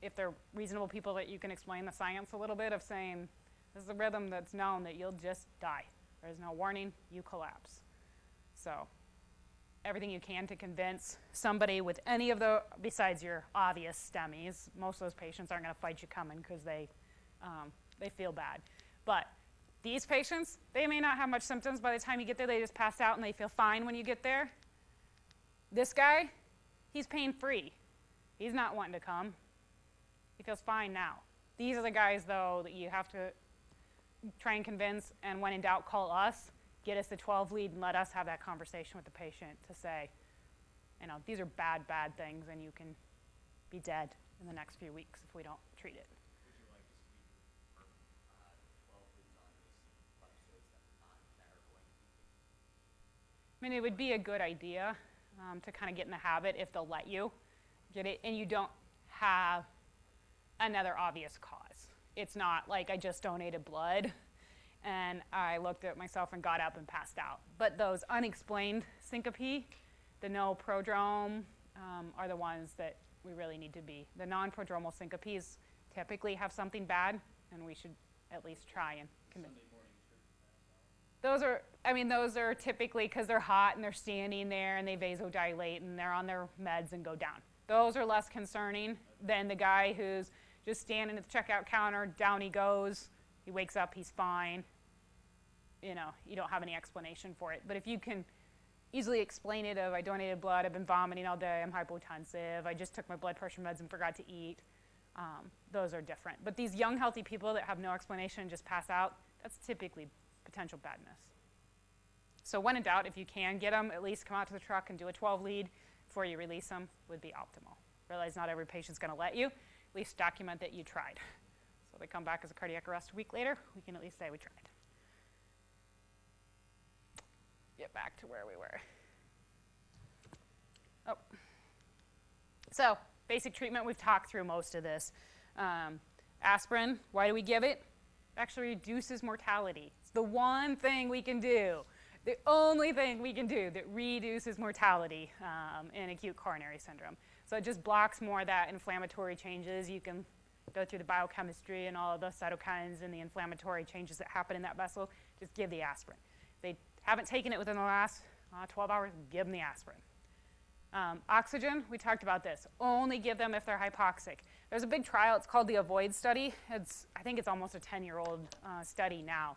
if they're reasonable people that you can explain the science a little bit of saying, this is a rhythm that's known that you'll just die. There's no warning, you collapse. So everything you can to convince somebody with any of the, besides your obvious STEMIs, most of those patients aren't going to fight you coming because they feel bad. But these patients, they may not have much symptoms by the time you get there. They just pass out and they feel fine when you get there. This guy, he's pain-free. He's not wanting to come. He feels fine now. These are the guys, though, that you have to try and convince, and when in doubt, call us, get us the 12 lead, and let us have that conversation with the patient to say, these are bad, bad things, and you can be dead in the next few weeks if we don't treat it. Would you like to speak for 12 leads on this episodes that are going to be? I mean, it would be a good idea. to kind of get in the habit if they'll let you get it, and you don't have another obvious cause. It's not like I just donated blood and I looked at myself and got up and passed out. But those unexplained syncope, the no prodrome, are the ones that we really need to be. The non-prodromal syncopes typically have something bad, and we should at least try and convince. Sunday morning church pass out. Those are typically because they're hot and they're standing there and they vasodilate and they're on their meds and go down. Those are less concerning than the guy who's just standing at the checkout counter, down he goes, he wakes up, he's fine. You know, you don't have any explanation for it. But if you can easily explain it of I donated blood, I've been vomiting all day, I'm hypotensive, I just took my blood pressure meds and forgot to eat, those are different. But these young, healthy people that have no explanation and just pass out, that's typically potential badness. So when in doubt, if you can get them, at least come out to the truck and do a 12 lead before you release them would be optimal. Realize not every patient's going to let you. At least document that you tried. So they come back as a cardiac arrest a week later, we can at least say we tried. Get back to where we were. Oh. So basic treatment, we've talked through most of this. Aspirin, why do we give it? Actually reduces mortality. It's the one thing we can do. The only thing we can do that reduces mortality in acute coronary syndrome. So it just blocks more of that inflammatory changes. You can go through the biochemistry and all of the cytokines and the inflammatory changes that happen in that vessel. Just give the aspirin. If they haven't taken it within the last 12 hours, give them the aspirin. Oxygen, we talked about this. Only give them if they're hypoxic. There's a big trial. It's called the AVOID study. I think it's almost a 10-year-old study now.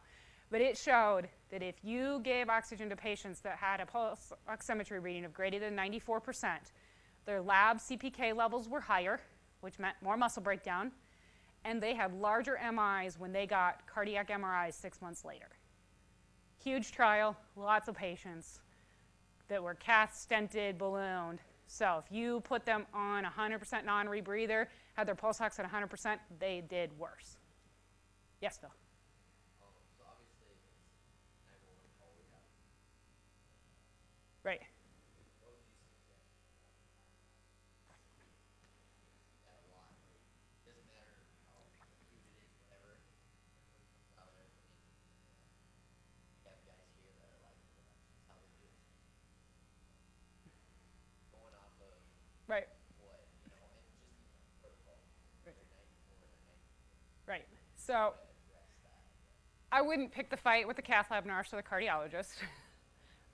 But it showed that if you gave oxygen to patients that had a pulse oximetry reading of greater than 94%, their lab CPK levels were higher, which meant more muscle breakdown, and they had larger MIs when they got cardiac MRIs 6 months later. Huge trial, lots of patients that were cath stented, ballooned. So if you put them on 100% non-rebreather, had their pulse ox at 100%, they did worse. Yes, Phil? So obviously it's 911 call we have. Right. What would you suggest? That a lot, right? Doesn't matter how huge it is, whatever. Everyone comes out there. I mean, you have guys here that are like, well, that's how they do it. Going off of Right. what, you know, and just even protocol. Right. They're 94, they're 94. Right. So Address that. I wouldn't pick the fight with the cath lab nurse or the cardiologist.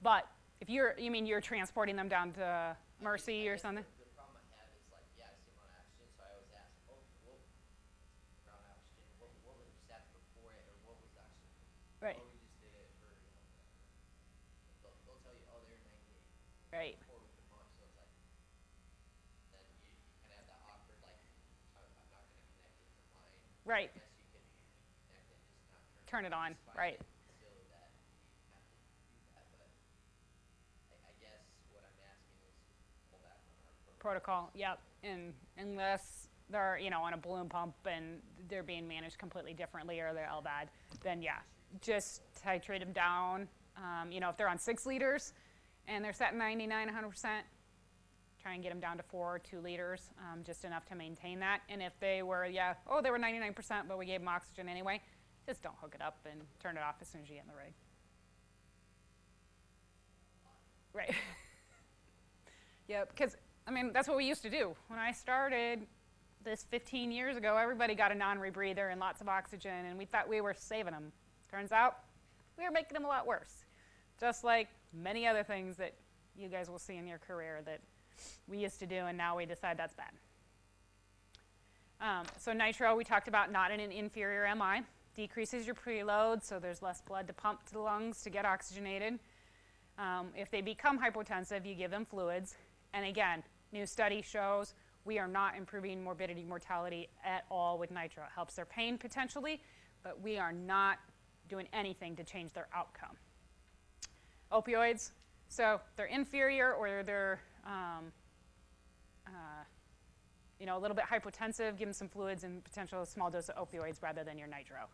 But if you're transporting them down to Mercy or something. The problem I have is like, yeah, I see them on oxygen, so I always ask, oh, well, around oxygen, what was your stats before it, or what was the oxygen? Right. Or we just did it for, you know, whatever. They'll tell you, oh, they're 98 Right. before we put them on, so it's like, then you kind of have that awkward, like, I'm not going to connect it to mine. Right. I guess you can connect it, just not Turn it on. It's fine. Right. It's silly that you have to do that, but I guess what I'm asking is pull back on our Protocol. Yep. And unless they're on a balloon pump and they're being managed completely differently or they're LVAD, then yeah, just titrate them down. If they're on 6 liters and they're set 99, 100%, try and get them down to 4 or 2 liters, just enough to maintain that. And if they were, they were 99%, but we gave them oxygen anyway, just don't hook it up and turn it off as soon as you get in the rig. Right. Yeah, because, that's what we used to do. When I started this 15 years ago, everybody got a non-rebreather and lots of oxygen, and we thought we were saving them. Turns out, we were making them a lot worse. Just like many other things that you guys will see in your career that we used to do, and now we decide that's bad. So nitro, we talked about not in an inferior MI. Decreases your preload, so there's less blood to pump to the lungs to get oxygenated. If they become hypotensive, you give them fluids. And again, new study shows we are not improving morbidity, mortality at all with nitro. It helps their pain potentially, but we are not doing anything to change their outcome. Opioids, so they're inferior or they're a little bit hypotensive, give them some fluids and potential small dose of opioids rather than your nitro.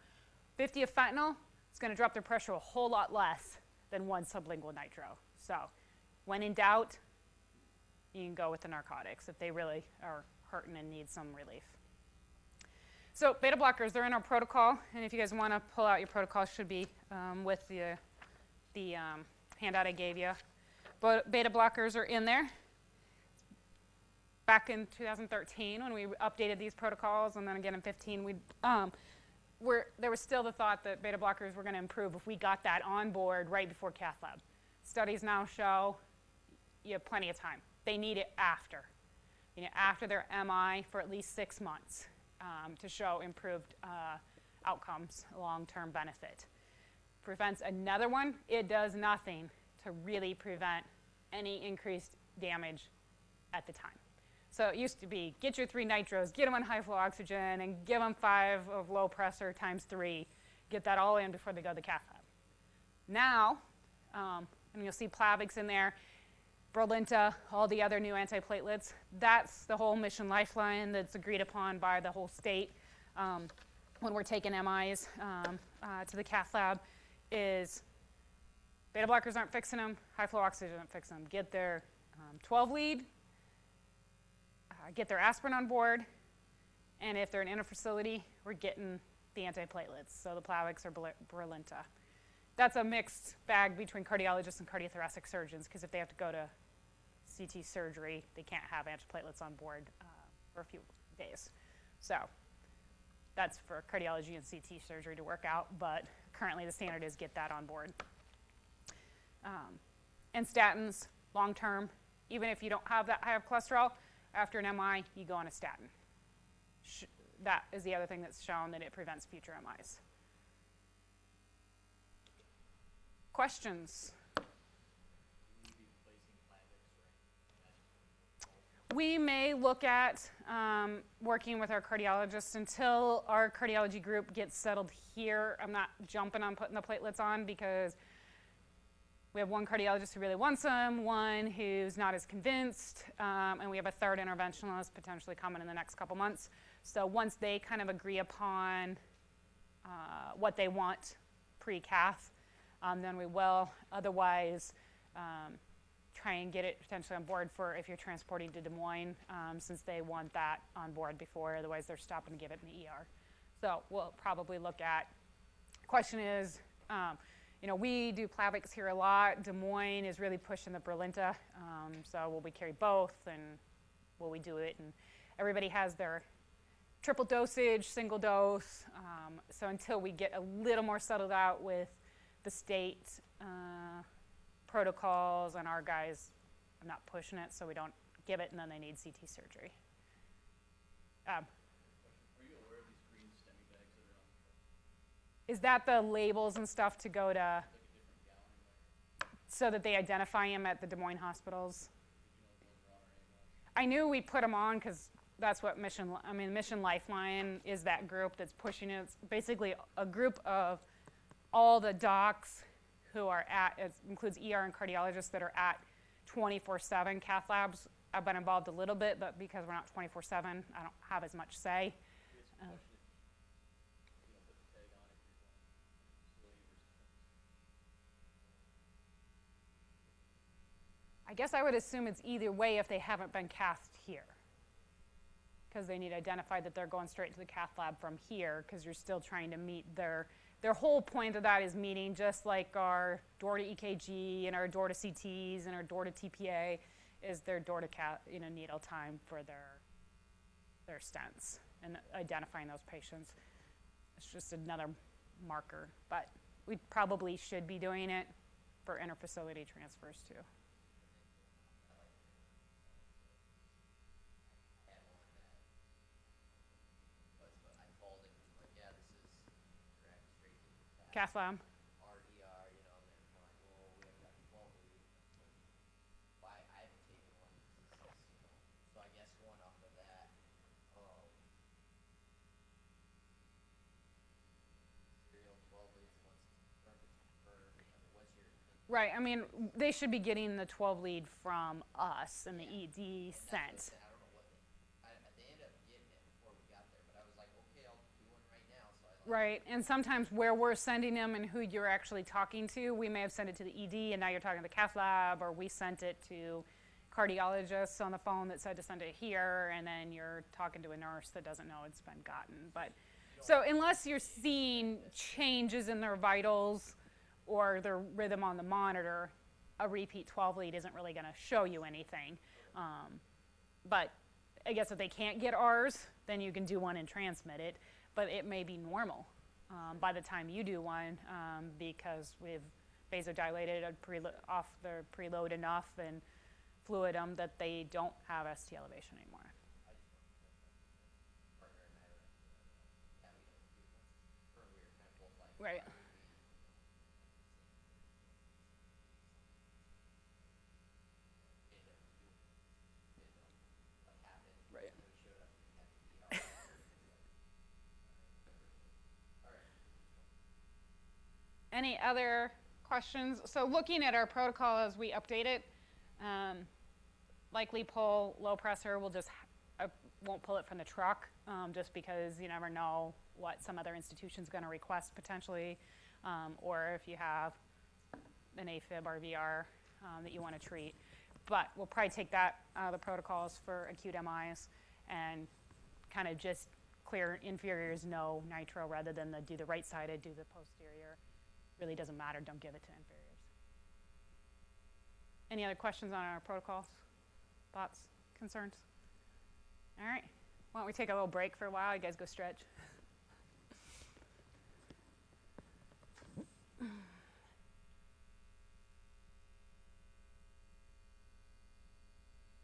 50 of fentanyl is going to drop their pressure a whole lot less than 1 sublingual nitro. So when in doubt, you can go with the narcotics if they really are hurting and need some relief. So beta blockers, they're in our protocol, and if you guys want to pull out your protocol, it should be with the handout I gave you. But beta blockers are in there. Back in 2013, when we updated these protocols, and then again in 15, there was still the thought that beta blockers were going to improve if we got that on board right before cath lab. Studies now show you have plenty of time. They need it after. After their MI for at least 6 months to show improved outcomes, long-term benefit. Prevents another one. It does nothing to really prevent any increased damage at the time. So it used to be get your 3 nitros, get them on high flow oxygen, and give them 5 of low pressure times 3. Get that all in before they go to the cath lab. Now, and you'll see Plavix in there, Brilinta, all the other new antiplatelets. That's the whole mission lifeline that's agreed upon by the whole state when we're taking MIs to the cath lab is beta blockers aren't fixing them, high flow oxygen aren't fixing them. Get their 12 lead, get their aspirin on board, and if they're in interfacility, we're getting the antiplatelets, so the Plavix or Brilinta. That's a mixed bag between cardiologists and cardiothoracic surgeons, because if they have to go to CT surgery, they can't have antiplatelets on board for a few days. So that's for cardiology and CT surgery to work out, but currently the standard is get that on board. And statins, long-term, even if you don't have that high of cholesterol, after an MI, you go on a statin. That is the other thing that's shown that it prevents future MIs. Questions? We may look at working with our cardiologists until our cardiology group gets settled here. I'm not jumping on putting the platelets on because we have one cardiologist who really wants them, one who's not as convinced, and we have a third interventionalist potentially coming in the next couple months. So once they kind of agree upon what they want pre-cath, then we will. Otherwise, try and get it potentially on board for if you're transporting to Des Moines, since they want that on board before. Otherwise, they're stopping to give it in the ER. So we'll probably look at. Question is, we do Plavix here a lot. Des Moines is really pushing the Brilinta. So will we carry both, and will we do it? And everybody has their triple dosage, single dose. So until we get a little more settled out with the state protocols and our guys, I'm not pushing it, so we don't give it, and then they need CT surgery. Are you aware of these green STEMI bags that are on the truck? Is that the labels and stuff to go to, like a different gallon so that they identify them at the Des Moines hospitals? I knew we put them on because that's what Mission Lifeline is, that group that's pushing it. It's basically a group of all the docs who are at, it includes ER and cardiologists that are at 24/7 cath labs. I've been involved a little bit, but because we're not 24/7, I don't have as much say. I guess I would assume it's either way if they haven't been cathed here, because they need to identify that they're going straight to the cath lab from here, because you're still trying to meet their whole point of that is meeting, just like our door to EKG and our door to CTs and our door to TPA is their door to needle time for their stents and identifying those patients. It's just another marker, but we probably should be doing it for interfacility transfers too. Cath lab. RDR, they're like, well, we haven't got 12 lead. Why I haven't taken one, so I guess going off of that, serial 12 leads once what's your... Right, they should be getting the 12 lead from us and the ED sent. I don't know what they ended up getting it before we got there, but I was like, okay, I'll do one right now. So Right, and sometimes where we're sending them and who you're actually talking to, we may have sent it to the ED and now you're talking to the cath lab, or we sent it to cardiologist on the phone that said to send it here, and then you're talking to a nurse that doesn't know it's been gotten. But so unless you're seeing changes in their vitals or their rhythm on the monitor, a repeat 12 lead isn't really going to show you anything. But I guess if they can't get ours, then you can do one and transmit it. But it may be normal by the time you do one because we've vasodilated off the preload enough and fluid them that they don't have ST elevation anymore. Right. Any other questions? So looking at our protocol as we update it, likely pull low pressure. We'll just won't pull it from the truck just because you never know what some other institution's going to request potentially, or if you have an AFib RVR that you want to treat. But we'll probably take that out of the protocols for acute MIs and kind of just clear inferiors, no nitro, rather than do the right-sided, do the posterior. Really doesn't matter, don't give it to inferiors. Any other questions on our protocols? Thoughts, concerns? All right, why don't we take a little break for a while? You guys go stretch.